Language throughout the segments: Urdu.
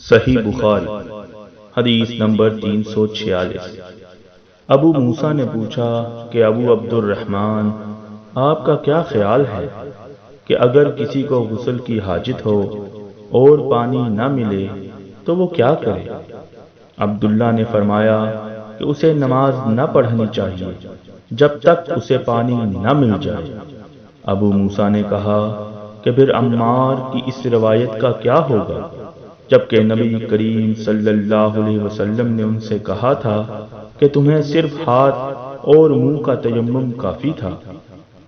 صحیح بخاری حدیث نمبر 346۔ ابو موسیٰ نے پوچھا کہ ابو عبد الرحمن، آپ کا کیا خیال ہے کہ اگر کسی کو غسل کی حاجت ہو اور پانی نہ ملے تو وہ کیا کرے؟ عبداللہ نے فرمایا کہ اسے نماز نہ پڑھنی چاہیے جب تک اسے پانی نہ مل جائے۔ ابو موسیٰ نے کہا کہ پھر عمار کی اس روایت کا کیا ہوگا، جبکہ نبی کریم صلی اللہ علیہ وسلم نے ان سے کہا تھا کہ تمہیں صرف ہاتھ اور منہ کا تیمم کافی تھا۔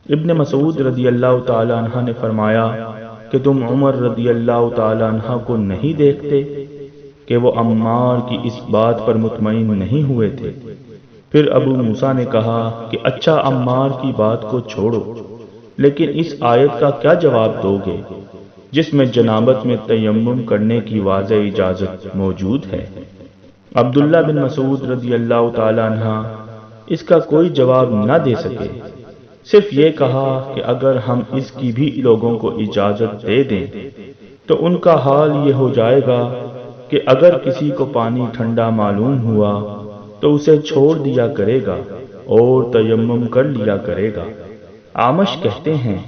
ابن مسعود رضی اللہ تعالی عنہ نے فرمایا کہ تم عمر رضی اللہ تعالی عنہ کو نہیں دیکھتے کہ وہ عمار کی اس بات پر مطمئن نہیں ہوئے تھے؟ پھر ابو موسیٰ نے کہا کہ اچھا، عمار کی بات کو چھوڑو، لیکن اس آیت کا کیا جواب دو گے جس میں جنابت میں تیمم کرنے کی واضح اجازت موجود ہے؟ عبداللہ بن مسعود رضی اللہ تعالی عنہ اس کا کوئی جواب نہ دے سکے، صرف یہ کہا کہ اگر ہم اس کی بھی لوگوں کو اجازت دے دیں تو ان کا حال یہ ہو جائے گا کہ اگر کسی کو پانی ٹھنڈا معلوم ہوا تو اسے چھوڑ دیا کرے گا اور تیمم کر لیا کرے گا۔ اعمش کہتے ہیں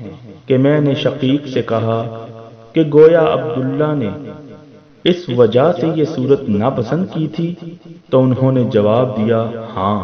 کہ میں نے شقیق سے کہا کہ گویا عبداللہ نے اس وجہ سے یہ صورت ناپسند کی تھی، تو انہوں نے جواب دیا، ہاں